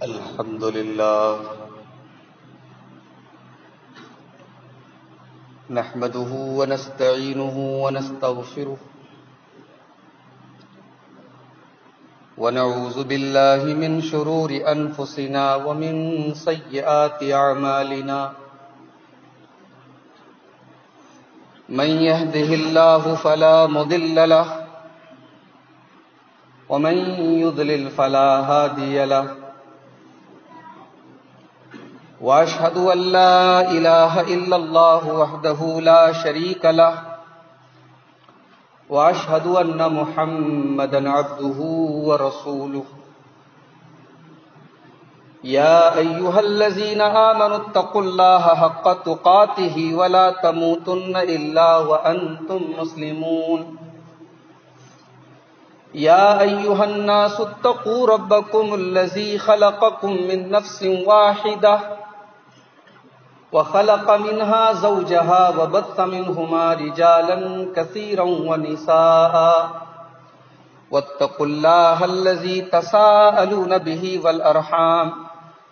الحمد لله نحمده ونستعينه ونستغفره ونعوذ بالله من شرور أنفسنا ومن سيئات أعمالنا من يهده الله فلا مضل له ومن يضلل فلا هادي له وأشهد أن لا إله إلا الله وحده لا شريك له وأشهد أن محمدا عبده ورسوله يا أيها الذين آمنوا اتقوا الله حق تقاته ولا تموتن إلا وأنتم مسلمون يا أيها الناس اتقوا ربكم الذي خلقكم من نفس واحدة وخلق منها زوجها وبث منهما رجالا كثيرا ونساء واتقوا الله الذي تساءلون به والأرحام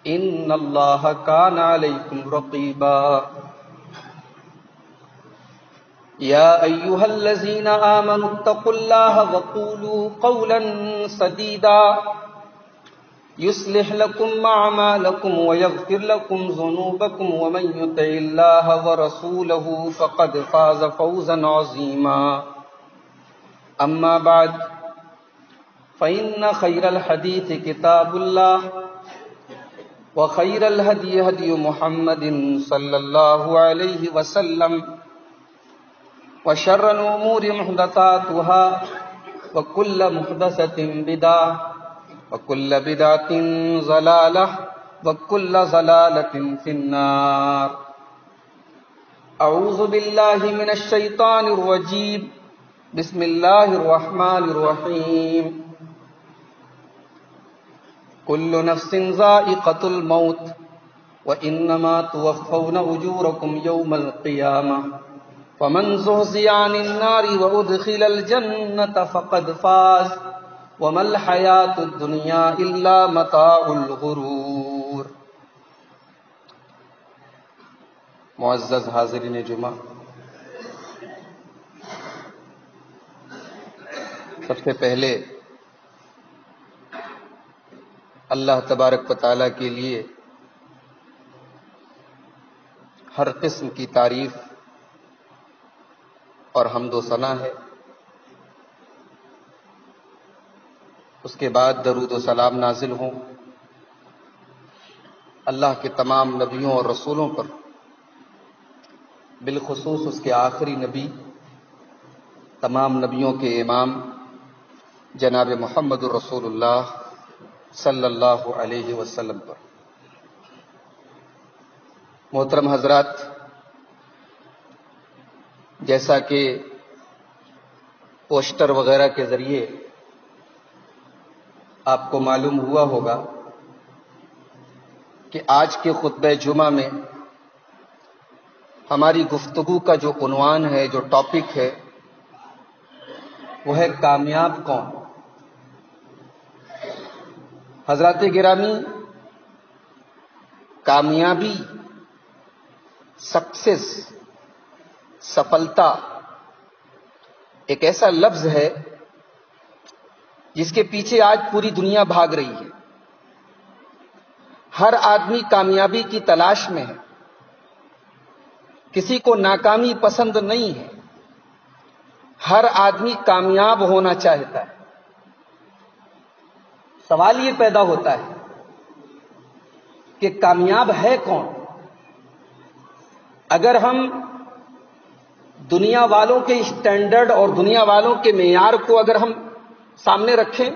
إن الله كان عليكم رقيبا يا أيها الذين آمنوا اتقوا الله وقولوا قولا سديدا يصلح لكم أعمالكم ويغفر لكم ذنوبكم ومن يطع الله ورسوله فقد فاز فوزا عظيما أما بعد فإن خير الحديث كتاب الله وخير الهدي هدي محمد صلى الله عليه وسلم وشر الأمور محدثاتها وكل محدثة بدعة وكل بدعة ضلالة وكل ضلالة في النار أعوذ بالله من الشيطان الرجيم بسم الله الرحمن الرحيم كل نفس ذائقة الموت وإنما توفون أجوركم يوم القيامة فمن زحزح عن النار وأدخل الجنة فقد فاز وما الحياة الدنيا إلا متاع الغرور۔ معزز حاضرین جمعہ، سب سے پہلے اللہ تبارک و تعالیٰ کے لیے ہر قسم کی تعریف اور حمد و ثنا ہے۔ اس کے بعد درود و سلام نازل ہوں اللہ کے تمام نبیوں اور رسولوں پر، بالخصوص اس کے آخری نبی، تمام نبیوں کے امام جناب محمد الرسول اللہ صلی اللہ علیہ وسلم پر۔ محترم حضرات، جیسا کہ پوسٹر وغیرہ کے ذریعے آپ کو معلوم ہوا ہوگا کہ آج کے خطبہ جمعہ میں ہماری گفتگو کا جو عنوان ہے، جو ٹاپک ہے، وہ ہے کامیاب کون؟ حضرات گرامی، کامیابی، سکسیس، سفلتا ایک ایسا لفظ ہے جس کے پیچھے آج پوری دنیا بھاگ رہی ہے۔ ہر آدمی کامیابی کی تلاش میں ہے، کسی کو ناکامی پسند نہیں ہے، ہر آدمی کامیاب ہونا چاہتا ہے۔ سوال یہ پیدا ہوتا ہے کہ کامیاب ہے کون؟ اگر ہم دنیا والوں کے اسٹینڈرڈ اور دنیا والوں کے معیار کو اگر ہم سامنے رکھیں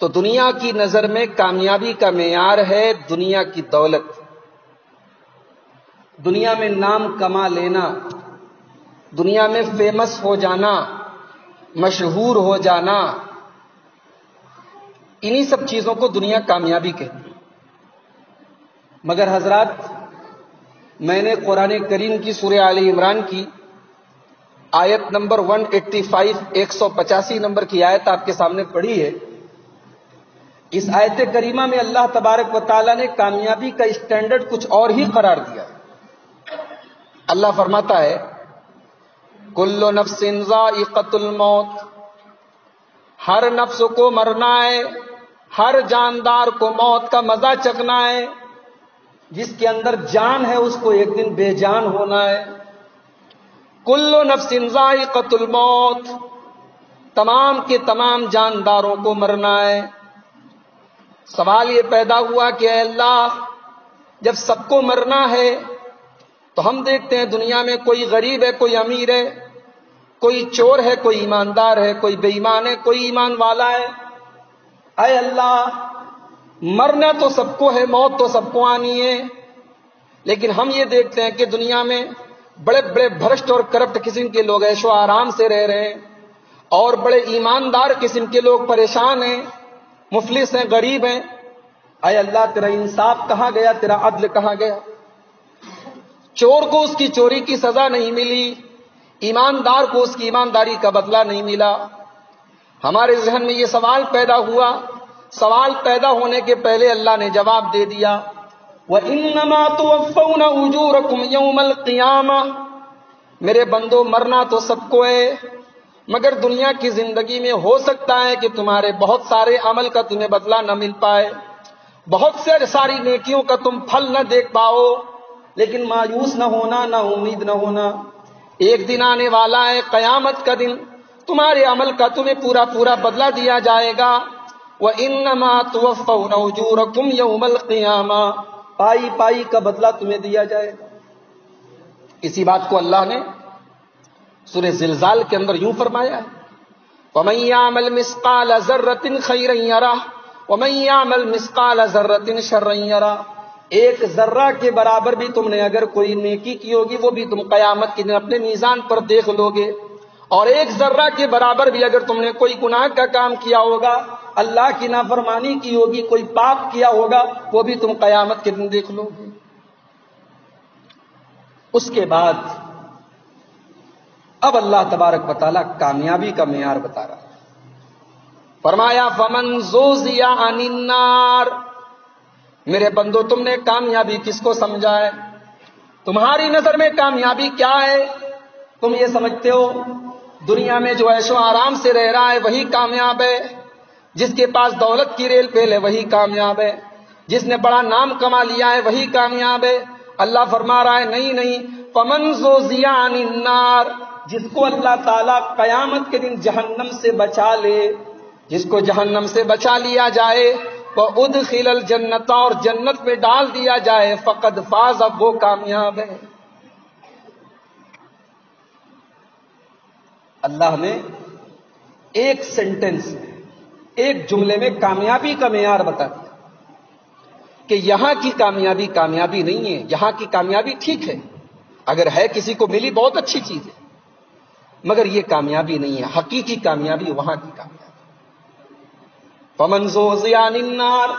تو دنیا کی نظر میں کامیابی کا معیار ہے دنیا کی دولت، دنیا میں نام کما لینا، دنیا میں فیمس ہو جانا، مشہور ہو جانا، انہی سب چیزوں کو دنیا کامیابی کہتی ہے۔ مگر حضرات، میں نے قرآن کریم کی سورہ آل عمران کی آیت نمبر 185 185 نمبر کی آیت آپ کے سامنے پڑھی ہے اس آیت کریمہ میں اللہ تبارک و تعالیٰ نے کامیابی کا اسٹینڈرڈ کچھ اور ہی قرار دیا ہے۔ اللہ فرماتا ہے کل نفس ذائقۃ الموت، ہر نفس کو مرنا ہے، ہر جاندار کو موت کا مزہ چکھنا ہے۔ جس کے اندر جان ہے اس کو ایک دن بے جان ہونا ہے۔ کل نفس ذائقۃ الموت، تمام کے تمام جانداروں کو مرنا ہے۔ سوال یہ پیدا ہوا کہ اے اللہ، جب سب کو مرنا ہے تو ہم دیکھتے ہیں دنیا میں کوئی غریب ہے، کوئی امیر ہے، کوئی چور ہے، کوئی ایماندار ہے، کوئی بے ایمان ہے، کوئی ایمان والا ہے۔ اے اللہ، مرنا تو سب کو ہے، موت تو سب کو آنی ہے، لیکن ہم یہ دیکھتے ہیں کہ دنیا میں بڑے بڑے بھرشٹ اور کرپٹ قسم کے لوگ عیش و آرام سے رہ رہے ہیں، اور بڑے ایماندار قسم کے لوگ پریشان ہیں، مفلس ہیں، غریب ہیں۔ اے اللہ، تیرا انصاف کہاں گیا؟ تیرا عدل کہاں گیا؟ چور کو اس کی چوری کی سزا نہیں ملی، ایماندار کو اس کی ایمانداری کا بدلہ نہیں ملا۔ ہمارے ذہن میں یہ سوال پیدا ہوا، سوال پیدا ہونے کے پہلے اللہ نے جواب دے دیا، وَإِنَّمَا تُوَفَّوْنَ أُجُورَكُمْ يَوْمَ الْقِيَامَةِ، میرے بندو مرنا تو سب کو ہے، مگر دنیا کی زندگی میں ہو سکتا ہے کہ تمہارے بہت سارے عمل کا تمہیں بدلہ نہ مل پائے، بہت سے ساری نیکیوں کا تم پھل نہ دیکھ پاؤ، لیکن مایوس نہ ہونا، نہ امید نہ ہونا۔ ایک دن آنے والا ہے قیامت کا دن، تمہارے عمل کا تمہیں پورا پورا بدلہ دیا جائے گا۔ وَإِنَّمَا تُوَفَّوْنَ أُجُورَكُمْ يَوْمَ الْقِيَامَةِ، پائی پائی کا بدلہ تمہیں دیا جائے گا۔ اسی بات کو اللہ نے سورہ زلزال کے اندر یوں فرمایا ہے، وَمَن يَعْمَلْ مِثْقَالَ ذَرَّةٍ خَيْرًا يَرَهُ وَمَن يَعْمَلْ مِثْقَالَ ذَرَّةٍ شَرًّا يَرَهُ، ایک ذرہ کے برابر بھی تم نے اگر کوئی نیکی کی ہوگی وہ بھی تم قیامت کے دن اپنے میزان پر دیکھ لو گے، اور ایک ذرہ کے برابر بھی اگر تم نے کوئی گناہ کا کام کیا ہوگا، اللہ کی نافرمانی کی ہوگی، کوئی پاپ کیا ہوگا، وہ بھی تم قیامت کے دن دیکھ لو گے۔ اس کے بعد اب اللہ تبارک و تعالیٰ کامیابی کا معیار بتا رہا ہے۔ فرمایا فَمَن زُحْزِحَ عَنِ النَّارِ، میرے بندو تم نے کامیابی کس کو سمجھا ہے؟ تمہاری نظر میں کامیابی کیا ہے؟ تم یہ سمجھتے ہو دنیا میں جو عیش و آرام سے رہ رہا ہے وہی کامیاب ہے، جس کے پاس دولت کی ریل پھیل ہے وہی کامیاب ہے، جس نے بڑا نام کما لیا ہے وہی کامیاب ہے؟ اللہ فرما رہا ہے نہیں نہیں، فَمَن زُحْزِحَ عَنِ النَّارِ، جس کو اللہ تعالیٰ قیامت کے دن جہنم سے بچا لے، جس کو جہنم سے بچا لیا جائے، وَأُدْخِلَ الْجَنَّةَ، اور جنت میں ڈال دیا جائے، فَقَدْ فَازَ، اب وہ کامیاب ہے۔ اللہ نے ایک سینٹنس میں، ایک جملے میں کامیابی کا معیار بتا دیا کہ یہاں کی کامیابی کامیابی نہیں ہے، یہاں کی کامیابی ٹھیک ہے، اگر ہے کسی کو ملی بہت اچھی چیز ہے، مگر یہ کامیابی نہیں ہے، حقیقی کامیابی وہاں کی کامیابی۔ فَمَن زُحْزِحَ عَنِ النَّارِ،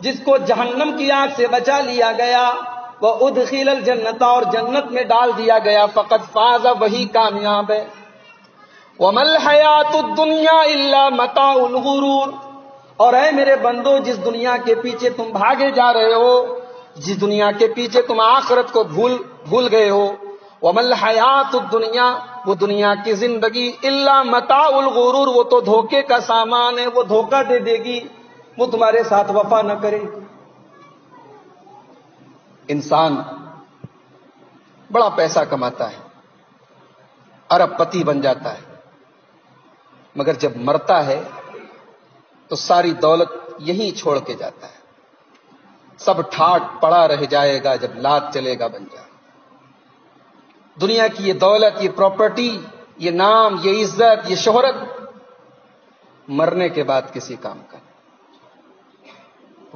جس کو جہنم کی آگ سے بچا لیا گیا، وَأُدْخِلَ الْجَنَّةَ، اور جنت میں ڈال دیا گیا، فَقَدْ فَازَ، وہی کامیاب ہے۔ وَمَا الْحَيَاةُ الدُّنْيَا إِلَّا مَتَاعُ الْغُرُورِ، اور اے میرے بندو جس دنیا کے پیچھے تم بھاگے جا رہے ہو، جس دنیا کے پیچھے تم آخرت کو بھول گئے ہو، وَمَا الْحَيَاةُ الدُّنْيَا، وہ دنیا کی زندگی، إِلَّا مَتَاعُ الْغُرُورِ، وہ تو دھوکے کا سامان ہے، وہ دھوکہ دے دے گی، وہ تمہارے ساتھ وفا نہ کرے گی۔ انسان بڑا پیسہ کماتا ہے، ارب پتی بن جاتا ہے، مگر جب مرتا ہے تو ساری دولت یہیں چھوڑ کے جاتا ہے، سب ٹھاٹ پڑا رہ جائے گا جب لات چلے گا بن جائے۔ دنیا کی یہ دولت، یہ پراپرٹی، یہ نام، یہ عزت، یہ شہرت مرنے کے بعد کسی کام کا نہیں۔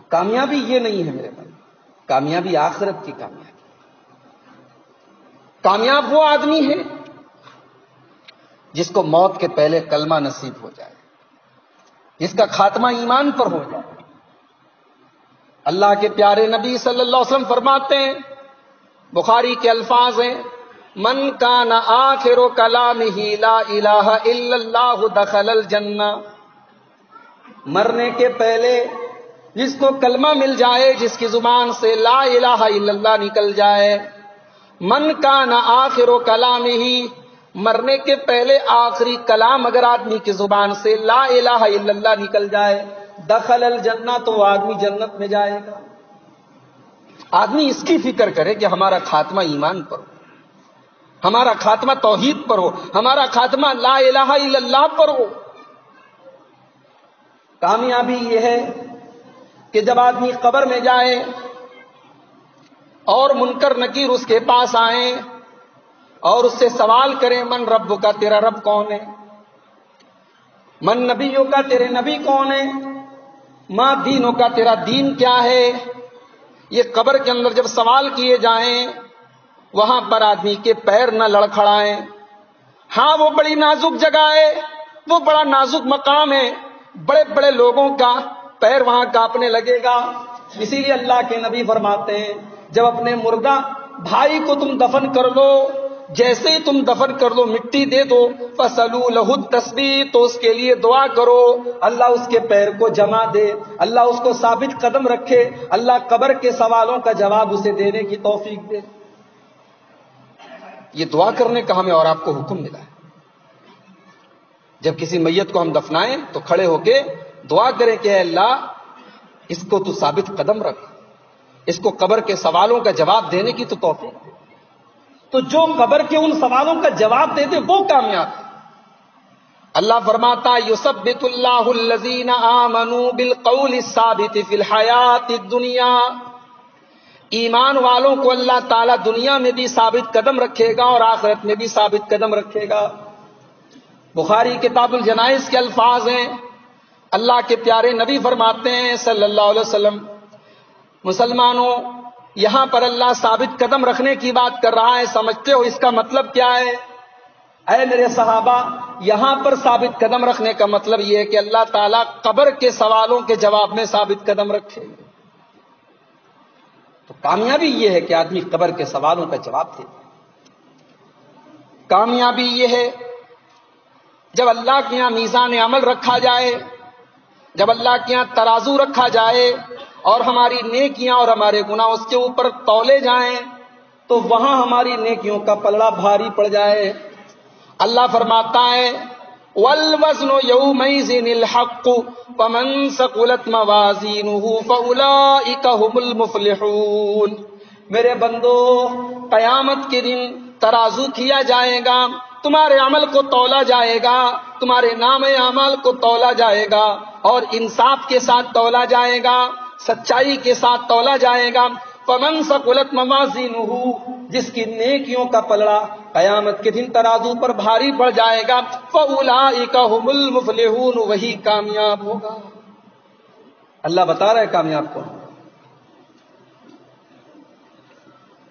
کامیابی یہ نہیں ہے میرے بھائی، کامیابی آخرت کی کامیابی۔ کامیاب وہ آدمی ہے جس کو موت کے پہلے کلمہ نصیب ہو جائے، جس کا خاتمہ ایمان پر ہو جائے۔ اللہ کے پیارے نبی صلی اللہ علیہ وسلم فرماتے ہیں، بخاری کے الفاظ ہیں، من کان آخر کلامہ لا الہ الا اللہ دخل الجنہ، مرنے کے پہلے جس کو کلمہ مل جائے، جس کی زبان سے لا الہ الا اللہ نکل جائے، من کان آخر کلامہ، مرنے کے پہلے آخری کلام اگر آدمی کی زبان سے لا الہ الا اللہ نکل جائے، دخل الجنہ، تو وہ آدمی جنت میں جائے گا۔ آدمی اس کی فکر کرے کہ ہمارا خاتمہ ایمان پر ہو، ہمارا خاتمہ توحید پر ہو، ہمارا خاتمہ لا الہ الا اللہ پر ہو۔ کامیابی یہ ہے کہ جب آدمی قبر میں جائے اور منکر نکیر اس کے پاس آئیں اور اس سے سوال کریں، من رب کا، تیرا رب کون ہے؟ من نبیوں کا، تیرے نبی کون ہے؟ ماں دینوں کا، تیرا دین کیا ہے؟ یہ قبر کے اندر جب سوال کیے جائیں، وہاں پر آدمی کے پیر نہ لڑکھڑائیں۔ ہاں وہ بڑی نازک جگہ ہے، وہ بڑا نازک مقام ہے، بڑے بڑے لوگوں کا پیر وہاں کانپنے لگے گا۔ اسی لیے اللہ کے نبی فرماتے ہیں، جب اپنے مردہ بھائی کو تم دفن کر لو، جیسے ہی تم دفن کر دو، مٹی دے دو، فَصَلُوا لَهُ التَّثْبِيتَ، تو اس کے لیے دعا کرو، اللہ اس کے پیر کو جما دے، اللہ اس کو ثابت قدم رکھے، اللہ قبر کے سوالوں کا جواب اسے دینے کی توفیق دے۔ یہ دعا کرنے کا ہمیں اور آپ کو حکم ملا ہے۔ جب کسی میت کو ہم دفنائیں تو کھڑے ہو کے دعا کریں کہ اے اللہ اس کو تو ثابت قدم رکھ، اس کو قبر کے سوالوں کا جواب دینے کی تو توفیق دے۔ تو جو قبر کے ان سوالوں کا جواب دے دے وہ کامیاب ہے۔ اللہ فرماتا یثبت اللہ الذین آمنوا بالقول الثابت فی الحیات الدنیا، ایمان والوں کو اللہ تعالیٰ دنیا میں بھی ثابت قدم رکھے گا اور آخرت میں بھی ثابت قدم رکھے گا۔ بخاری کتاب الجنائز کے الفاظ ہیں، اللہ کے پیارے نبی فرماتے ہیں صلی اللہ علیہ وسلم، مسلمانوں یہاں پر اللہ ثابت قدم رکھنے کی بات کر رہا ہے، سمجھتے ہو اس کا مطلب کیا ہے؟ اے میرے صحابہ، یہاں پر ثابت قدم رکھنے کا مطلب یہ ہے کہ اللہ تعالیٰ قبر کے سوالوں کے جواب میں ثابت قدم رکھے۔ تو کامیابی یہ ہے کہ آدمی قبر کے سوالوں کا جواب دے۔ کامیابی یہ ہے جب اللہ کے یہاں میزان عمل رکھا جائے، جب اللہ کے یہاں ترازو رکھا جائے اور ہماری نیکیاں اور ہمارے گناہ اس کے اوپر تولے جائیں، تو وہاں ہماری نیکیوں کا پلڑا بھاری پڑ جائے۔ اللہ فرماتا ہے وَالْوَزْنُ يَوْمَئِذٍ الْحَقُّ فَمَنْ ثَقُلَتْ مَوَازِينُهُ فَأُولَئِكَ هُمُ الْمُفْلِحُونَ۔ میرے بندو، قیامت کے دن ترازو کیا جائے گا، تمہارے عمل کو تولا جائے گا، تمہارے نام اعمال کو تولا جائے گا اور انصاف کے ساتھ تولا جائے گا، سچائی کے ساتھ تولا جائے گا۔ فمن ثقلت موازینہ، جس کی نیکیوں کا پلڑا قیامت کے دن ترازو پر بھاری پڑ جائے گا، فاولئک ھم المفلحون، وہی کامیاب ہوگا۔ اللہ بتا رہا ہے کامیاب کون۔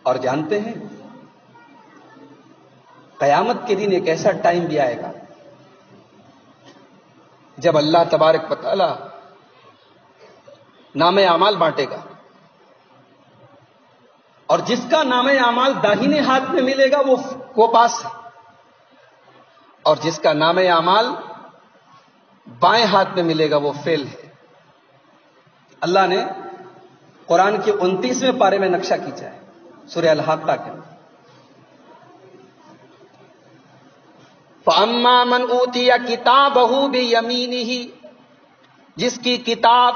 اور جانتے ہیں قیامت کے دن ایک ایسا ٹائم بھی آئے گا جب اللہ تبارک و تعالی نام اعمال بانٹے گا، اور جس کا نام اعمال داہنے ہاتھ میں ملے گا وہ پاس ہے، اور جس کا نام اعمال بائیں ہاتھ میں ملے گا وہ فیل ہے۔ اللہ نے قرآن کے 29ویں پارے میں نقشہ کھینچا ہے، سورہ الحاقہ کے اندر۔ فَأَمَّا مَنْ أُوتِيَ كِتَابَهُ بِيَمِينِهِ، جس کی کتاب،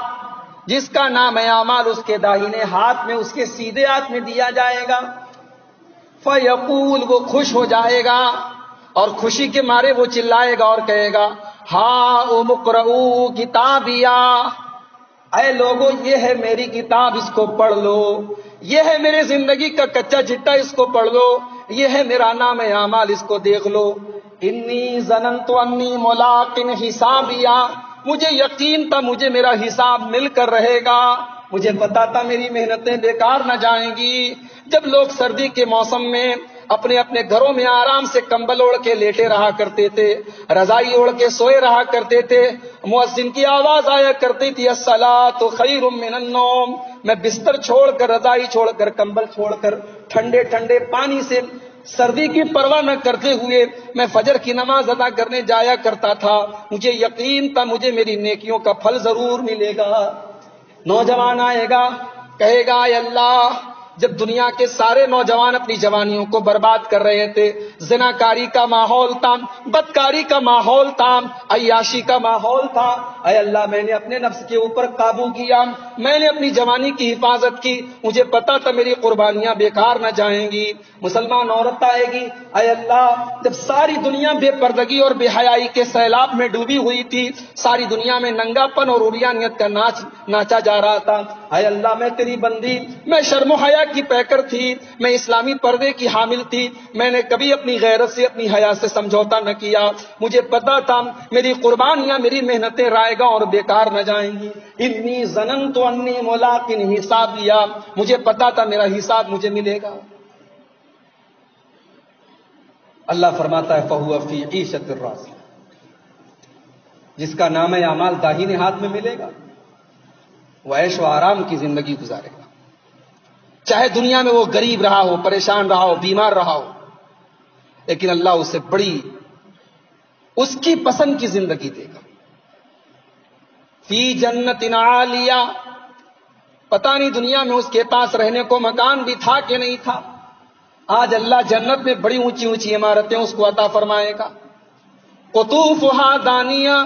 جس کا نام اعمال اس کے داہنے ہاتھ میں، اس کے سیدھے ہاتھ میں دیا جائے گا، فَيَقُولُ، وہ خوش ہو جائے گا اور خوشی کے مارے وہ چلائے گا اور کہے گا ہاؤم اقرؤوا کتابیا، اے لوگو یہ ہے میری کتاب، اس کو پڑھ لو، یہ ہے میری زندگی کا کچا چٹا، اس کو پڑھ لو، یہ ہے میرا نام اعمال، اس کو دیکھ لو۔ انی ظننت انی ملاق حسابیا، مجھے یقین تھا مجھے میرا حساب مل کر رہے گا، مجھے پتا تھا میری محنتیں بیکار نہ جائیں گی۔ جب لوگ سردی کے موسم میں اپنے اپنے گھروں میں آرام سے کمبل اوڑھ کے لیٹے رہا کرتے تھے، رضائی اوڑھ کے سوئے رہا کرتے تھے، مؤذن کی آواز آیا کرتی تھی الصلاۃ خیر من النوم، میں بستر چھوڑ کر، رضائی چھوڑ کر، کمبل چھوڑ کر، ٹھنڈے ٹھنڈے پانی سے سردی کی پرواہ نہ کرتے ہوئے میں فجر کی نماز ادا کرنے جایا کرتا تھا. مجھے یقین تھا مجھے میری نیکیوں کا پھل ضرور ملے گا. نوجوان آئے گا, کہے گا اے اللہ, جب دنیا کے سارے نوجوان اپنی جوانیوں کو برباد کر رہے تھے, زناکاری کا ماحول تھا, بدکاری کا ماحول تھا, عیاشی کا ماحول تھا, اے اللہ میں نے اپنے نفس کے اوپر قابو کیا, میں نے اپنی جوانی کی حفاظت کی, مجھے پتا تھا میری قربانیاں بیکار نہ جائیں گی. مسلمان عورت آئے گی, اے اللہ جب ساری دنیا بے پردگی اور بے حیائی کے سیلاب میں ڈوبی ہوئی تھی, ساری دنیا میں ننگا پن اور عریانیت کا ناچا جا رہا تھا, اے اللہ میں تیری بندی, میں شرم و حیا کی پیکر تھی, میں اسلامی پردے کی حامل تھی, میں نے کبھی اپنی غیرت سے اپنی حیا سے سمجھوتا نہ کیا, مجھے پتا تھا میری قربانیاں میری محنتیں رائے گا اور بیکار نہ جائیں گی. انی ظننت انی ملاق حسابیا, مجھے پتا تھا میرا حساب مجھے ملے گا. اللہ فرماتا ہے فہو فی عیشۃ راضیہ, جس کا نام اعمال داہنے ہاتھ میں ملے گا وہ عیش و آرام کی زندگی گزارے گا. چاہے دنیا میں وہ غریب رہا ہو, پریشان رہا ہو, بیمار رہا ہو, لیکن اللہ اسے بڑی اس کی پسند کی زندگی دے گا. فی جنت عالیہ, پتہ نہیں دنیا میں اس کے پاس رہنے کو مکان بھی تھا کہ نہیں تھا, آج اللہ جنت میں بڑی اونچی اونچی عمارتیں اس کو عطا فرمائے گا. قطوفہا دانیہ,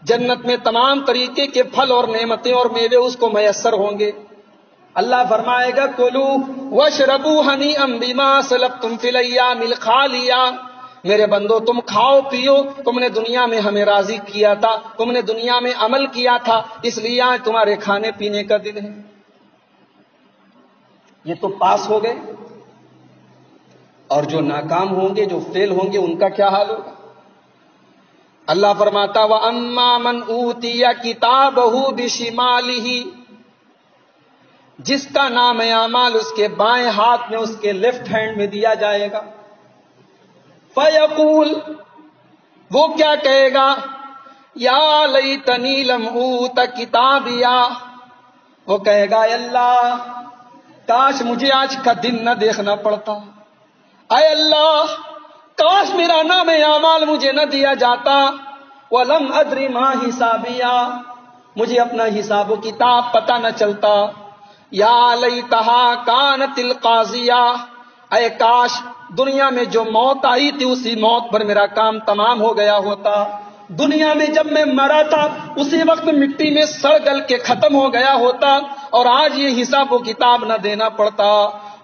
جنت میں تمام طریقے کے پھل اور نعمتیں اور میوے اس کو میسر ہوں گے. اللہ فرمائے گا کلو واشربوا ہنیئا بما اسلفتم فی الایام الخالیہ, میرے بندو تم کھاؤ پیو, تم نے دنیا میں ہمیں راضی کیا تھا, تم نے دنیا میں عمل کیا تھا, اس لیے آج تمہارے کھانے پینے کا دن ہے. یہ تو پاس ہو گئے, اور جو ناکام ہوں گے, جو فیل ہوں گے, ان کا کیا حال ہوگا؟ اللہ فرماتا وَأَمَّا مَنْ أُوتِيَ كِتَابَهُ بِشِمَالِهِ, جس کا نام اعمال اس کے بائیں ہاتھ میں, اس کے لیفٹ ہینڈ میں دیا جائے گا. فَيَقُول, وہ کیا کہے گا, یا لیتنی لم اوت کتابیا, وہ کہے گا اے اللہ کاش مجھے آج کا دن نہ دیکھنا پڑتا, اے اللہ کاش میرا نام اعمال مجھے نہ دیا جاتا. وَلَمْ أَدْرِ مَا حِسَابِيَا, مجھے اپنا حساب و کتاب پتہ نہ چلتا. یا لیتہا کانت القاضیہ, اے کاش دنیا میں جو موت آئی تھی اسی موت پر میرا کام تمام ہو گیا ہوتا. دنیا میں جب میں مرا تھا اسی وقت مٹی میں سڑ گل کے ختم ہو گیا ہوتا, اور آج یہ حساب و کتاب نہ دینا پڑتا.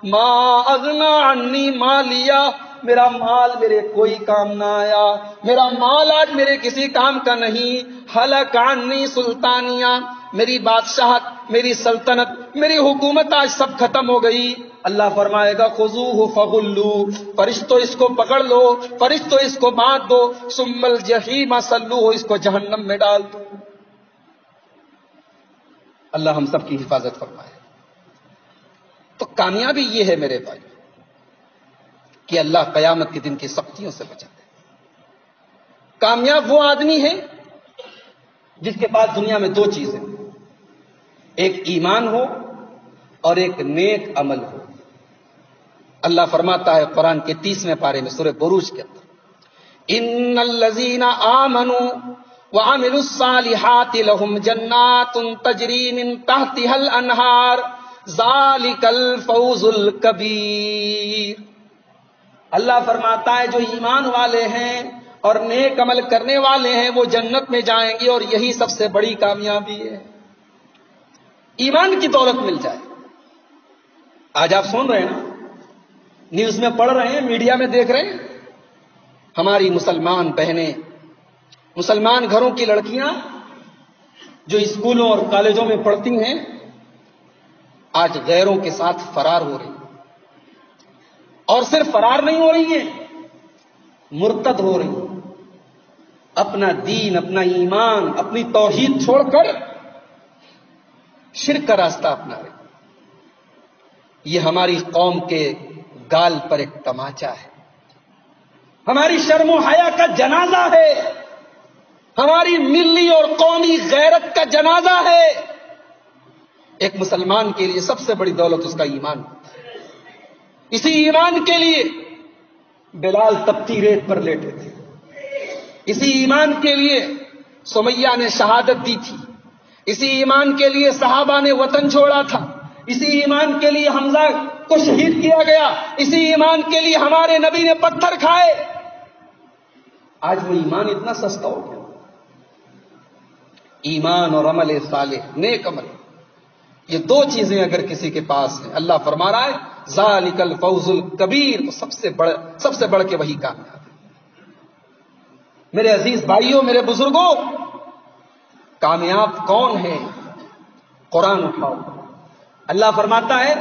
ما اغنا عنی مالیہ, میرا مال میرے کوئی کام نہ آیا, میرا مال آج میرے کسی کام کا نہیں. ہلک عنی سلطانیہ, میری بادشاہت, میری سلطنت, میری حکومت آج سب ختم ہو گئی. اللہ فرمائے گا خذوہ فغلوہ, فرشتوں اس کو پکڑ لو, فرشتوں اس کو باندھ دو, ثم الجحیم صلوہ, اس کو جہنم میں ڈال دو. اللہ ہم سب کی حفاظت فرمائے. تو کامیابی یہ ہے میرے بھائی کہ اللہ قیامت کے دن کی سختیوں سے بچاتے. کامیاب وہ آدمی ہے جس کے پاس دنیا میں دو چیزیں, ایک ایمان ہو اور ایک نیک عمل ہو. اللہ فرماتا ہے قرآن کے 30ویں پارے میں سورہ بروج کے اندر, ان الذین آمنوا وعملوا الصالحات لهم جنات تجری من تحتها الانہار ذالک الفوز الکبیر. اللہ فرماتا ہے جو ایمان والے ہیں اور نیک عمل کرنے والے ہیں وہ جنت میں جائیں گے, اور یہی سب سے بڑی کامیابی ہے. ایمان کی دولت مل جائے. آج آپ سن رہے ہیں نا, نیوز میں پڑھ رہے ہیں, میڈیا میں دیکھ رہے ہیں, ہماری مسلمان بہنیں, مسلمان گھروں کی لڑکیاں جو اسکولوں اور کالجوں میں پڑھتی ہیں آج غیروں کے ساتھ فرار ہو رہی ہیں. اور صرف فرار نہیں ہو رہی ہیں, مرتد ہو رہی ہیں. اپنا دین, اپنا ایمان, اپنی توحید چھوڑ کر شرک کا راستہ اپنا رہی. یہ ہماری قوم کے گال پر ایک تماچا ہے, ہماری شرم و حیا کا جنازہ ہے, ہماری ملی اور قومی غیرت کا جنازہ ہے. ایک مسلمان کے لیے سب سے بڑی دولت اس کا ایمان. اسی ایمان کے لیے بلال تپتی ریت پر لیٹے تھے. اسی ایمان کے لیے سمیہ نے شہادت دی تھی. اسی ایمان کے لیے صحابہ نے وطن چھوڑا تھا. اسی ایمان کے لیے حمزہ کو شہید کیا گیا. اسی ایمان کے لیے ہمارے نبی نے پتھر کھائے. آج وہ ایمان اتنا سستا ہو گیا. ایمان اور عمل صالح، نیک عمل، یہ دو چیزیں اگر کسی کے پاس ہیں، اللہ فرما رہا ہے ذالک الفوز الکبیر، تو سب سے بڑھ کے وہی کامیاب ہے. میرے عزیز بھائیوں، میرے بزرگوں، کامیاب کون ہے؟ قرآن اٹھاؤ. اللہ فرماتا ہے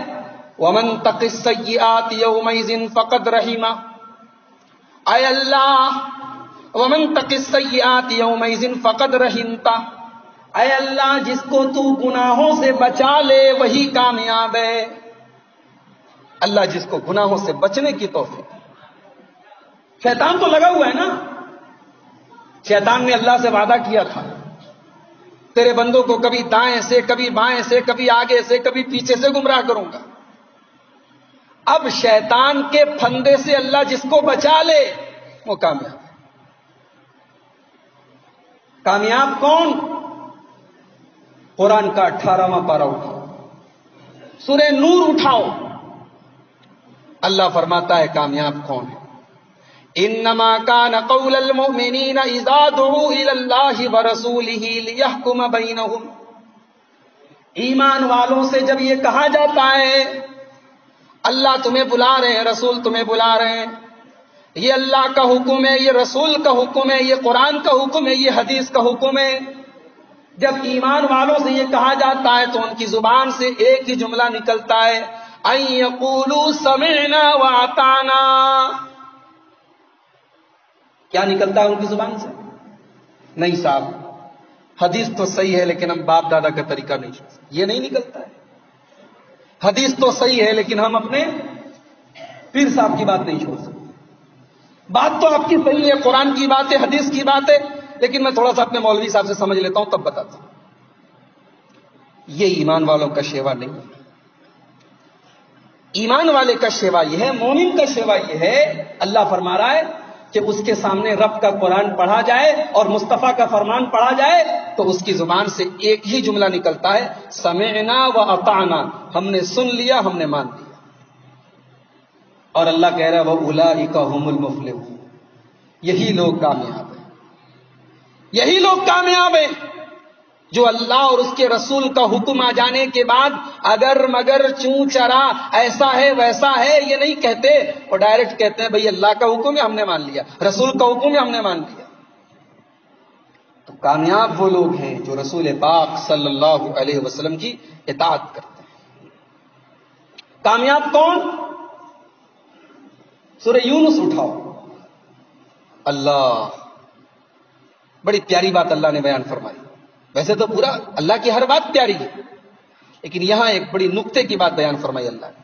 وَمَن تَقِ السَّيِّئَاتِ يَوْمَئِذٍ فَقَدْ رَحِمَ. اے اللہ، وَمَن تَقِ السَّيِّئَاتِ يَوْمَئِذٍ فَقَدْ رَحِمْتَ، اے اللہ جس کو تو گناہوں سے بچا لے وہی کامیاب ہے. اللہ جس کو گناہوں سے بچنے کی توفیق. شیطان تو لگا ہوا ہے نا. شیطان نے اللہ سے وعدہ کیا تھا تیرے بندوں کو کبھی دائیں سے، کبھی بائیں سے، کبھی آگے سے، کبھی پیچھے سے گمراہ کروں گا. اب شیطان کے پھندے سے اللہ جس کو بچا لے وہ کامیاب ہے. کامیاب کون؟ قرآن کا 18واں پارہ اٹھاؤ، سورہ نور اٹھاؤ. اللہ فرماتا ہے کامیاب کون ہے؟ انما كان قول المؤمنین اذا دعوا الى اللہ ورسولہ لیحکم بینہم. ایمان والوں سے جب یہ کہا جاتا ہے اللہ تمہیں بلا رہے ہیں، رسول تمہیں بلا رہے ہیں، یہ اللہ کا حکم ہے، یہ رسول کا حکم ہے، یہ قرآن کا حکم ہے، یہ حدیث کا حکم ہے، جب ایمان والوں سے یہ کہا جاتا ہے تو ان کی زبان سے ایک ہی جملہ نکلتا ہے ان یقولوا سمعنا واطعنا. کیا نکلتا ہے ان کی زبان سے؟ نہیں صاحب، حدیث تو صحیح ہے لیکن ہم باپ دادا کا طریقہ نہیں چھوڑ سکتے. یہ نہیں نکلتا ہے. حدیث تو صحیح ہے لیکن ہم اپنے پیر صاحب کی بات نہیں چھوڑ سکتے. بات تو آپ کی صحیح ہے، قرآن کی بات ہے، حدیث کی بات ہے، لیکن میں تھوڑا سا اپنے مولوی صاحب سے سمجھ لیتا ہوں تب بتاتا ہوں. یہ ایمان والوں کا شیوا نہیں ہے. ایمان والے کا شیوا یہ ہے، مومن کا شیوا یہ ہے. اللہ فرما رہا ہے کہ اس کے سامنے رب کا قرآن پڑھا جائے اور مصطفیٰ کا فرمان پڑھا جائے تو اس کی زبان سے ایک ہی جملہ نکلتا ہے سمعنا و اطعنا. ہم نے سن لیا، ہم نے مان لیا. اور اللہ کہہ رہا ہے وَأُولَٰئِكَ هُمُ الْمُفْلِحُونَ. یہی لوگ کامیاب ہیں. یہی لوگ کامیاب ہیں جو اللہ اور اس کے رسول کا حکم آ جانے کے بعد اگر مگر چوں چرا ایسا ہے ویسا ہے یہ نہیں کہتے، اور ڈائریکٹ کہتے ہیں بھئی اللہ کا حکم ہے ہم نے مان لیا، رسول کا حکم ہے ہم نے مان لیا. تو کامیاب وہ لوگ ہیں جو رسول پاک صلی اللہ علیہ وسلم کی اطاعت کرتے ہیں. کامیاب کون؟ سورہ یونس اٹھاؤ. اللہ، بڑی پیاری بات اللہ نے بیان فرمائی. ویسے تو پورا اللہ کی ہر بات پیاری ہے، لیکن یہاں ایک بڑی نکتے کی بات بیان فرمائی. اللہ نے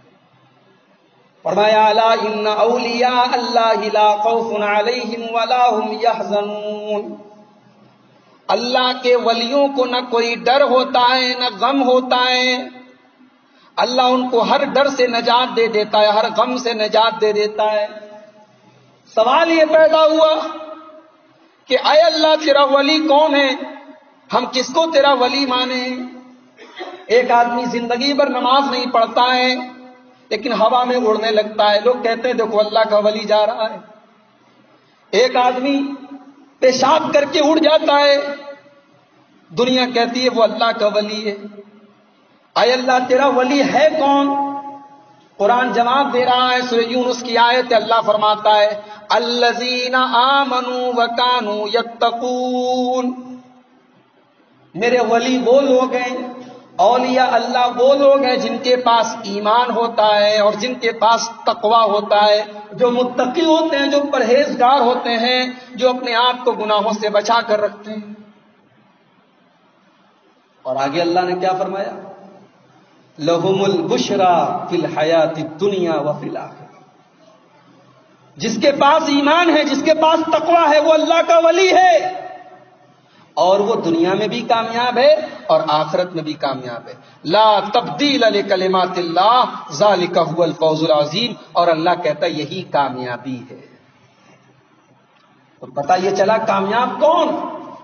فرمایا الا ان اولیاء اللہ لا خوف علیہم ولا هم يحزنون. اللہ کے ولیوں کو نہ کوئی ڈر ہوتا ہے نہ غم ہوتا ہے. اللہ ان کو ہر ڈر سے نجات دے دیتا ہے، ہر غم سے نجات دے دیتا ہے. سوال یہ پیدا ہوا کہ اے اللہ تیرا ولی کون ہے؟ ہم کس کو تیرا ولی مانے؟ ایک آدمی زندگی بھر نماز نہیں پڑھتا ہے لیکن ہوا میں اڑنے لگتا ہے، لوگ کہتے ہیں دیکھو اللہ کا ولی جا رہا ہے. ایک آدمی پیشاب کر کے اڑ جاتا ہے، دنیا کہتی ہے وہ اللہ کا ولی ہے. اے اللہ تیرا ولی ہے کون؟ قرآن جواب دے رہا ہے. سورہ یونس کی آیت اللہ فرماتا ہے الذین آمنوا وکانوا یتقون. میرے ولی وہ لوگ ہیں، اولیاء اللہ وہ لوگ ہیں جن کے پاس ایمان ہوتا ہے اور جن کے پاس تقوی ہوتا ہے، جو متقی ہوتے ہیں، جو پرہیزگار ہوتے ہیں، جو اپنے آپ کو گناہوں سے بچا کر رکھتے ہیں. اور آگے اللہ نے کیا فرمایا؟ لہم البشرا فی الحیات الدنیا وفی الآخرہ. جس کے پاس ایمان ہے، جس کے پاس تقوی ہے، وہ اللہ کا ولی ہے اور وہ دنیا میں بھی کامیاب ہے اور آخرت میں بھی کامیاب ہے. لا تبدیل لکلمات اللہ ذالک هو الفوز العظیم. اور اللہ کہتا ہے یہی کامیابی ہے. تو پتہ یہ چلا کامیاب کون؟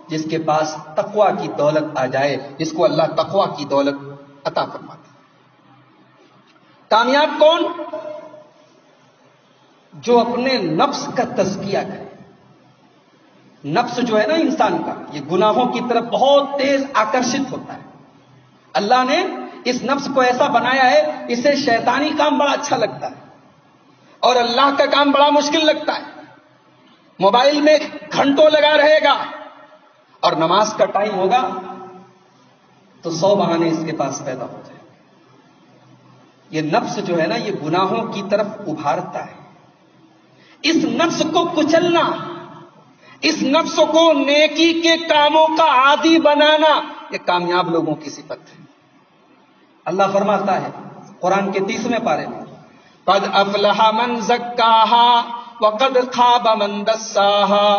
جس کے پاس تقوی کی دولت آ جائے، جس کو اللہ تقوی کی دولت عطا فرماتا ہے۔ کامیاب کون؟ جو اپنے نفس کا تزکیہ کرے۔ نفس جو ہے نا انسان کا، یہ گناہوں کی طرف بہت تیز آکرشت ہوتا ہے۔ اللہ نے اس نفس کو ایسا بنایا ہے، اسے شیطانی کام بڑا اچھا لگتا ہے اور اللہ کا کام بڑا مشکل لگتا ہے۔ موبائل میں گھنٹوں لگا رہے گا اور نماز کا ٹائم ہوگا تو 100 بہانے اس کے پاس پیدا ہو جائیں۔ یہ نفس جو ہے نا، یہ گناہوں کی طرف ابھارتا ہے۔ اس نفس کو کچلنا، اس نفس کو نیکی کے کاموں کا عادی بنانا، یہ کامیاب لوگوں کی صفت ہے۔ اللہ فرماتا ہے قرآن کے 30ویں پارے میں، قد افلح من زکاہا وقد خاب من دساہا۔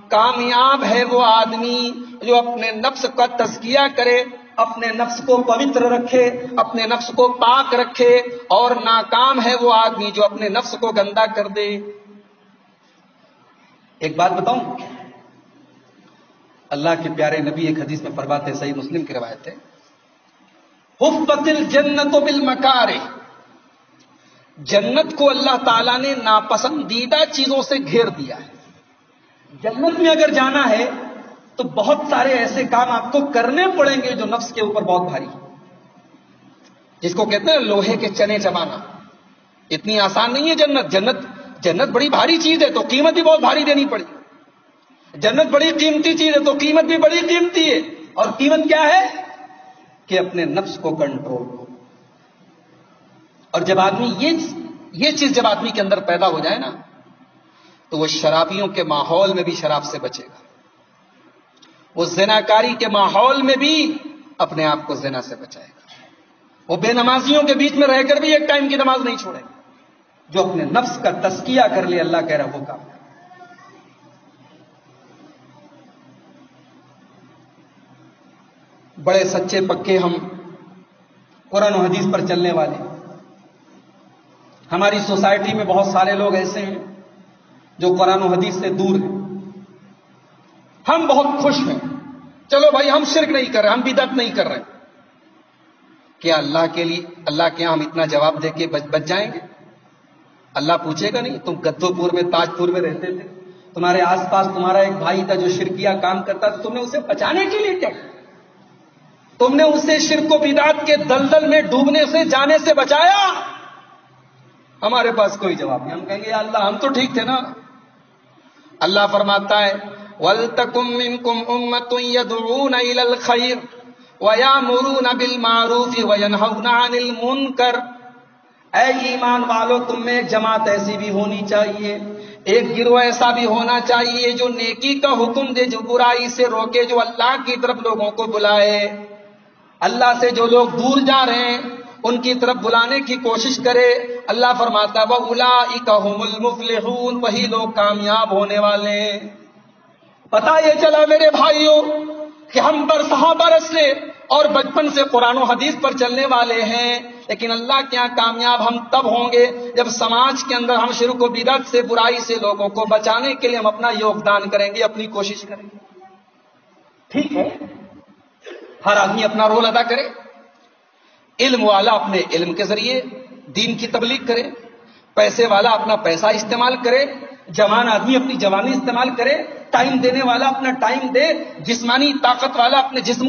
کامیاب ہے وہ آدمی جو اپنے نفس کا تزکیہ کرے، اپنے نفس کو پوتر رکھے، اپنے نفس کو پاک رکھے، اور ناکام ہے وہ آدمی جو اپنے نفس کو گندا کر دے۔ ایک بات بتاؤں، اللہ کے پیارے نبی ایک حدیث میں فرماتے ہیں، صحیح مسلم کی روایت ہے، حفت الجنت بالمکارہ، جنت کو اللہ تعالیٰ نے ناپسندیدہ چیزوں سے گھیر دیا ہے۔ جنت میں اگر جانا ہے تو بہت سارے ایسے کام آپ کو کرنے پڑیں گے جو نفس کے اوپر بہت بھاری، جس کو کہتے ہیں لوہے کے چنے چبانا۔ اتنی آسان نہیں ہے جنت بڑی بھاری چیز ہے تو قیمت بھی بہت بھاری دینی پڑی۔ جنت بڑی قیمتی چیز ہے تو قیمت بھی بڑی قیمتی ہے، اور قیمت کیا ہے کہ اپنے نفس کو کنٹرول ہو۔ اور جب آدمی یہ چیز جب آدمی کے اندر پیدا ہو جائے نا، تو وہ شرابیوں کے ماحول میں بھی شراب سے بچے گا، وہ زناکاری کے ماحول میں بھی اپنے آپ کو زنا سے بچائے گا، وہ بے نمازیوں کے بیچ میں رہ کر بھی ایک ٹائم کی نماز نہیں چھوڑے گا۔ جو اپنے نفس کا تزکیہ کر لے، اللہ کہہ رہا وہ کام ہے۔ بڑے سچے پکے ہم قرآن و حدیث پر چلنے والے، ہماری سوسائٹی میں بہت سارے لوگ ایسے ہیں جو قرآن و حدیث سے دور ہیں۔ ہم بہت خوش ہیں، چلو بھائی ہم شرک نہیں کر رہے، ہم بدعت نہیں کر رہے۔ کیا اللہ کے یہاں ہم اتنا جواب دے کے بچ جائیں گے؟ اللہ پوچھے گا نہیں؟ تم گدو پور میں، تاج پور میں رہتے تھے، تمہارے آس پاس تمہارا ایک بھائی تھا جو شرکیہ کام کرتا تھا، تم نے اسے بچانے کے لیے کیا؟ تم نے اسے شرک و بدعت کے دلدل میں ڈوبنے سے، جانے سے بچایا؟ ہمارے پاس کوئی جواب نہیں۔ ہم کہیں گے یا اللہ ہم تو ٹھیک تھے نا۔ اللہ فرماتا ہے وَلْتَكُن مِّنكُمْ أُمَّةٌ يَدْعُونَ إِلَى الْخَيْرِ وَيَأْمُرُونَ بِالْمَعْرُوفِ وَيَنْهَوْنَ عَنِ الْمُنكَرِ۔ اے ایمان والو، تم میں ایک جماعت ایسی بھی ہونی چاہیے، ایک گروہ ایسا بھی ہونا چاہیے جو نیکی کا حکم دے، جو برائی سے روکے، جو اللہ کی طرف لوگوں کو بلائے، اللہ سے جو لوگ دور جا رہے ہیں ان کی طرف بلانے کی کوشش کرے۔ اللہ فرماتا ہے وَأُولَٰئِكَ هُمُ الْمُفْلِحُونَ، وہی لوگ کامیاب ہونے والے ہیں۔ پتہ یہ چلا میرے بھائیوں کہ ہم برسہ برس سے اور بچپن سے قرآن و حدیث پر چلنے والے ہیں، لیکن اللہ کے یہاں کامیاب ہم تب ہوں گے جب سماج کے اندر ہم شرک و بدعت سے، برائی سے لوگوں کو بچانے کے لیے ہم اپنا یوگدان کریں گے، اپنی کوشش کریں گے۔ ٹھیک ہے، ہر آدمی اپنا رول ادا کرے، علم والا اپنے علم کے ذریعے دین کی تبلیغ کرے، پیسے والا اپنا پیسہ استعمال کرے، جوان آدمی اپنی جوانی استعمال کرے، ٹائم دینے والا اپنا ٹائم دے، جسمانی طاقت والا اپنے جسم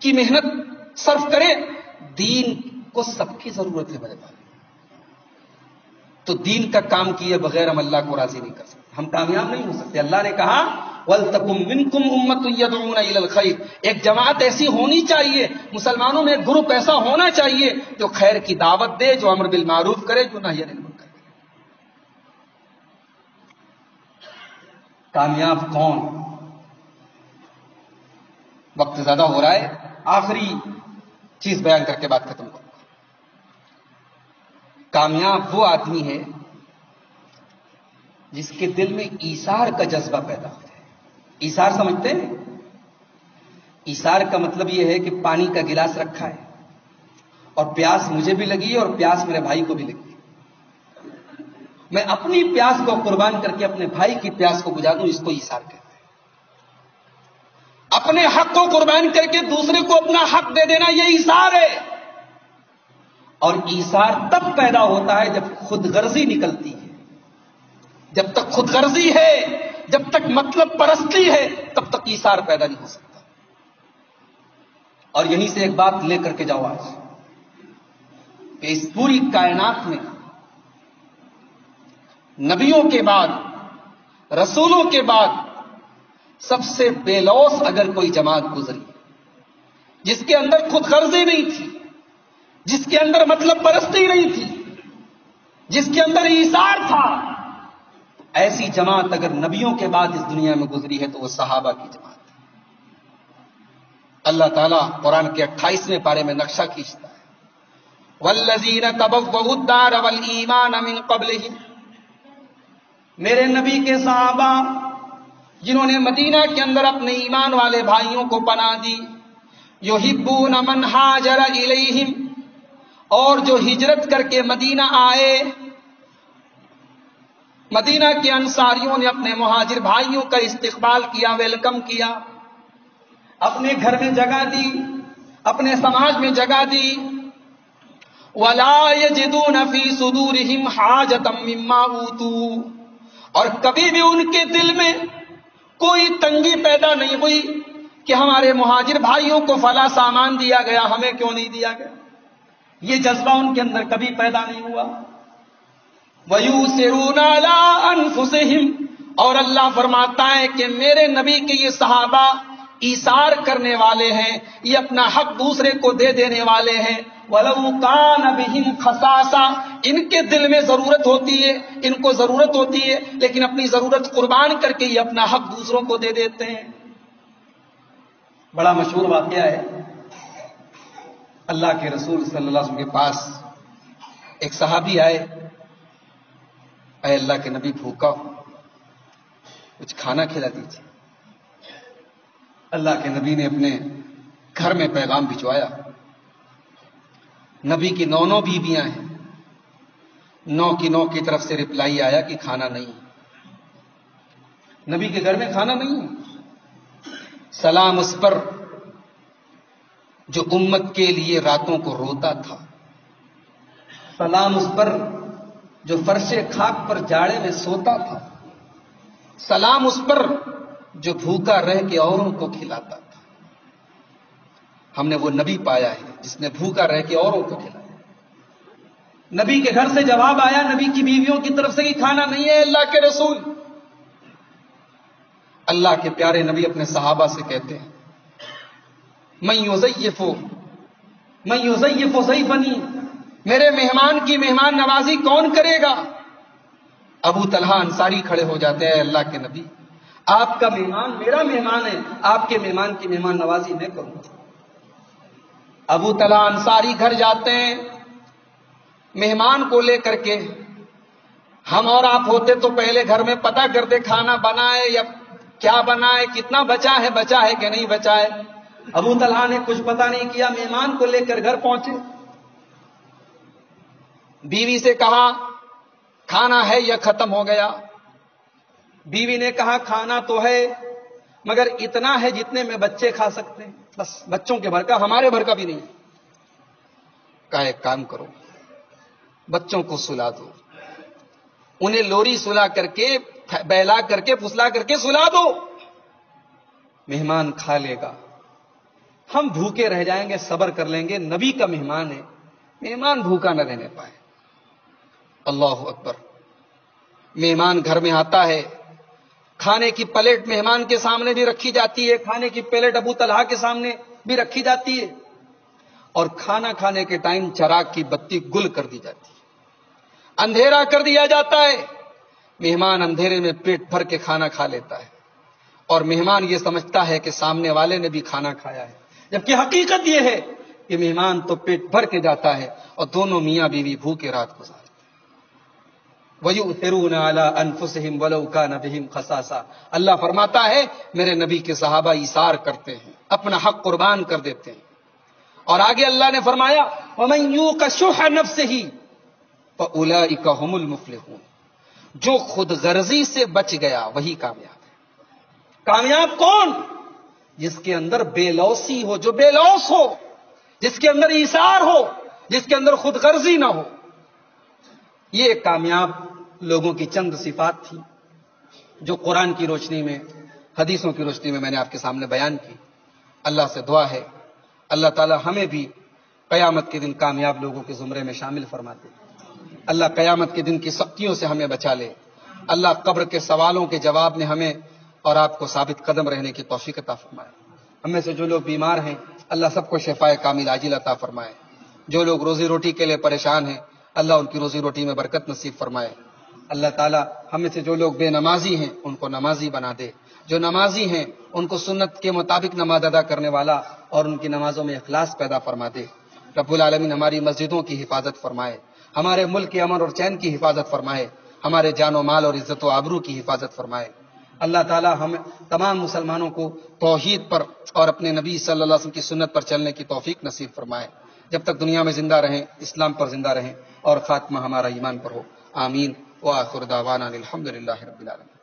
کی محنت صرف کرے۔ دین کو سب کی ضرورت ہے میرے بھائی، تو دین کا کام کیے بغیر ہم اللہ کو راضی نہیں کر سکتے، ہم کامیاب نہیں ہو سکتے۔ اللہ نے کہا وَلْتَكُن مِّنكُمْ أُمَّةٌ يَدْعُونَ إِلَى الْخَيْرِ، ایک جماعت ایسی ہونی چاہیے، مسلمانوں میں ایک گروپ ایسا ہونا چاہیے جو خیر کی دعوت دے، جو امر بالمعروف کرے، جو نہی عن المنکر کرے۔ کامیاب کون؟ وقت زیادہ ہو رہا ہے، آخری چیز بیان کر کے بات ختم کروں۔ کامیاب وہ آدمی ہے جس کے دل میں ایثار کا جذبہ پیدا ہو جائے۔ ایثار سمجھتے ہیں؟ ایثار کا مطلب یہ ہے کہ پانی کا گلاس رکھا ہے اور پیاس مجھے بھی لگی ہے اور پیاس میرے بھائی کو بھی لگی ہے، میں اپنی پیاس کو قربان کر کے اپنے بھائی کی پیاس کو بجھا دوں، اس کو ایثار کہتے ہیں۔ اپنے حق کو قربان کر کے دوسرے کو اپنا حق دے دینا، یہ ایثار ہے۔ اور ایثار تب پیدا ہوتا ہے جب خود غرضی نکلتی ہے۔ جب تک خود غرضی ہے، جب تک مطلب پرستی ہے، تب تک ایثار پیدا نہیں ہو سکتا۔ اور یہیں سے ایک بات لے کر کے جاؤ آج، کہ اس پوری کائنات میں نبیوں کے بعد، رسولوں کے بعد سب سے بے لوث اگر کوئی جماعت گزری جس کے اندر خود غرضی نہیں تھی، جس کے اندر مطلب پرستی نہیں تھی، جس کے اندر ایثار تھا، ایسی جماعت اگر نبیوں کے بعد اس دنیا میں گزری ہے تو وہ صحابہ کی جماعت ہے۔ اللہ تعالیٰ قرآن کے 28ویں پارے میں نقشہ کھینچتا ہے، والذین تبوؤا الدار والایمان من قبلہم، میرے نبی کے صحابہ جنہوں نے مدینہ کے اندر اپنے ایمان والے بھائیوں کو پناہ دی، یحبون من ہاجر الیہم، اور جو ہجرت کر کے مدینہ آئے، مدینہ کے انصاریوں نے اپنے مہاجر بھائیوں کا استقبال کیا، ویلکم کیا، اپنے گھر میں جگہ دی، اپنے سماج میں جگہ دی۔ ولا یجدون فی صدورہم حاجۃ مما اوتوا، اور کبھی بھی ان کے دل میں کوئی تنگی پیدا نہیں ہوئی کہ ہمارے مہاجر بھائیوں کو فلاں سامان دیا گیا، ہمیں کیوں نہیں دیا گیا، یہ جذبہ ان کے اندر کبھی پیدا نہیں ہوا۔ وَيُؤْثِرُونَ عَلَىٰ أَنفُسِهِمْ، اور اللہ فرماتا ہے کہ میرے نبی کے یہ صحابہ ایثار کرنے والے ہیں، یہ اپنا حق دوسرے کو دے دینے والے ہیں۔ وَلَوْ كَانَ بِهِمْ خَصَاصَةٌ، ان کے دل میں ضرورت ہوتی ہے، ان کو ضرورت ہوتی ہے، لیکن اپنی ضرورت قربان کر کے یہ اپنا حق دوسروں کو دے دیتے ہیں۔ بڑا مشہور واقعہ ہے، اللہ کے رسول صلی اللہ علیہ وسلم کے پاس ایک صحابی آئے، اے اللہ کے نبی بھوکا ہوں، کچھ کھانا کھلا دیجیے۔ اللہ کے نبی نے اپنے گھر میں پیغام بھجوایا۔ نبی کی 9 بیویاں ہیں، 9 کی طرف سے رپلائی آیا کہ کھانا نہیں، نبی کے گھر میں کھانا نہیں۔ سلام اس پر جو امت کے لیے راتوں کو روتا تھا، سلام اس پر جو فرش خاک پر جاڑے میں سوتا تھا، سلام اس پر جو بھوکا رہ کے اوروں کو کھلاتا تھا۔ ہم نے وہ نبی پایا ہے جس نے بھوکا رہ کے اوروں کو کھلایا۔ نبی کے گھر سے جواب آیا نبی کی بیویوں کی طرف سے کہ کھانا نہیں ہے اللہ کے رسول۔ اللہ کے پیارے نبی اپنے صحابہ سے کہتے ہیں، من یضیف ضیفنی، میرے مہمان کی مہمان نوازی کون کرے گا؟ ابو طلحہ انصاری کھڑے ہو جاتے ہیں، اللہ کے نبی آپ کا مہمان میرا مہمان ہے، آپ کے مہمان کی مہمان نوازی میں کروں گا۔ ابو طلحہ انصاری گھر جاتے ہیں مہمان کو لے کر کے۔ ہم اور آپ ہوتے تو پہلے گھر میں پتہ کرتے کھانا بنا ہے یا کیا بنا ہے، کتنا بچا ہے کہ نہیں بچا ہے۔ ابو طلحہ نے کچھ پتہ نہیں کیا، مہمان کو لے کر گھر پہنچے۔ بیوی سے کہا کھانا ہے یا ختم ہو گیا؟ بیوی نے کہا کھانا تو ہے مگر اتنا ہے جتنے میں بچے کھا سکتے ہیں، بس بچوں کے بھر کا، ہمارے بھر کا بھی نہیں۔ کہا ایک کام کرو، بچوں کو سلا دو، انہیں لوری سلا کر کے، بہلا کر کے، پھسلا کر کے سلا دو، مہمان کھا لے گا، ہم بھوکے رہ جائیں گے، صبر کر لیں گے، نبی کا مہمان ہے، مہمان بھوکا نہ رہنے پائے۔ اللہ اکبر۔ مہمان گھر میں آتا ہے، کھانے کی پلیٹ مہمان کے سامنے بھی رکھی جاتی ہے، کھانے کی پلیٹ ابو طلحہ کے سامنے بھی رکھی جاتی ہے، اور کھانا کھانے کے ٹائم چراغ کی بتی گل کر دی جاتی ہے، اندھیرا کر دیا جاتا ہے۔ مہمان اندھیرے میں پیٹ بھر کے کھانا کھا لیتا ہے، اور مہمان یہ سمجھتا ہے کہ سامنے والے نے بھی کھانا کھایا ہے، جبکہ حقیقت یہ ہے کہ مہمان تو پیٹ بھر کے جاتا ہے اور دونوں میاں بیوی بھوکے رات گزارتے ہیں۔ وَيُؤْثِرُونَ عَلَىٰ أَنفُسِهِمْ وَلَوْ كَانَ بِهِمْ خَصَاصَةٌ، اللہ فرماتا ہے میرے نبی کے صحابہ ایثار کرتے ہیں، اپنا حق قربان کر دیتے ہیں۔ اور آگے اللہ نے فرمایا وَمَن يُوقَ شُحَّ نَفْسِهِ فَأُولَٰئِكَ هُمُ الْمُفْلِحُونَ، جو خود غرضی سے بچ گیا وہی کامیاب ہے۔ کامیاب کون؟ جس کے اندر بے لوسی ہو، جو بے لوس ہو، جس کے اندر ایثار ہو، جس کے اندر خود غرضی نہ ہو۔ یہ کامیاب لوگوں کی چند صفات تھی جو قرآن کی روشنی میں، حدیثوں کی روشنی میں نے آپ کے سامنے بیان کی۔ اللہ سے دعا ہے اللہ تعالی ہمیں بھی قیامت کے دن کامیاب لوگوں کے زمرے میں شامل فرما دے۔ اللہ قیامت کے دن کی سختیوں سے ہمیں بچا لے۔ اللہ قبر کے سوالوں کے جواب میں ہمیں اور آپ کو ثابت قدم رہنے کی توفیق عطا فرمائے۔ ہم میں سے جو لوگ بیمار ہیں اللہ سب کو شفائے کامل عاجل عطا فرمائے۔ جو لوگ روزی روٹی کے لیے پریشان ہیں اللہ ان کی روزی روٹی میں برکت نصیب فرمائے۔ اللہ تعالی ہم میں سے جو لوگ بے نمازی ہیں ان کو نمازی بنا دے، جو نمازی ہیں ان کو سنت کے مطابق نماز ادا کرنے والا اور ان کی نمازوں میں اخلاص پیدا فرما دے۔ رب العالمین ہماری مسجدوں کی حفاظت فرمائے، ہمارے ملک کے امن اور چین کی حفاظت فرمائے، ہمارے جان و مال اور عزت و آبرو کی حفاظت فرمائے۔ اللہ تعالی ہم تمام مسلمانوں کو توحید پر اور اپنے نبی صلی اللہ علیہ وسلم کی سنت پر چلنے کی توفیق نصیب فرمائے۔ جب تک دنیا میں زندہ رہیں اسلام پر زندہ رہیں اور خاتمہ ہمارا ایمان پر ہو، آمین۔ وآخر دعوانا الحمدللہ رب العالمین۔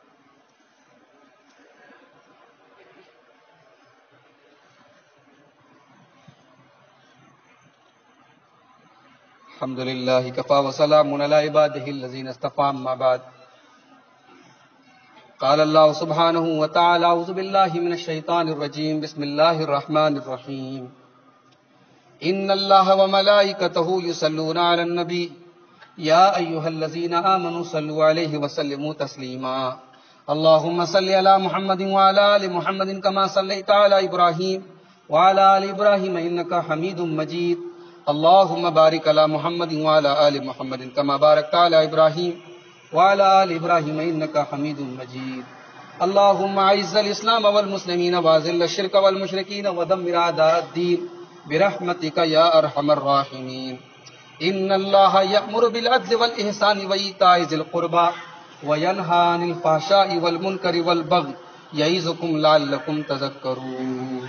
الحمد للہ کفا وسلام علی عبادہ الذین اصطفی، اما بعد۔ قال اللہ سبحانہ وتعالی اعوذ باللہ من الشیطان الرجیم بسم اللہ الرحمن الرحیم ان اللہ وملائکتہ یصلون علی النبی یا ایہا الذین آمنوا صلوا علیہ وسلموا تسلیما اللہم صل علی محمد وعلی آل محمد کما صلیت علی ابراہیم وعلی آل ابراہیم انک حمید مجید اللہم بارک علی محمد وعلی آل محمد کما بارکت علی ابراہیم وعلی آل ابراہیم انک حمید مجید اللہم اعز الاسلام والمسلمین واذل الشرک والمشرکین ودمر اعداء الدین برحمتک یا ارحم الراحمین ان اللہ یأمر بالعدل والإحسان وإیتاء ذی القربى وینہی عن الفحشاء والمنکر والبغی یعظکم لعلکم تذکرون۔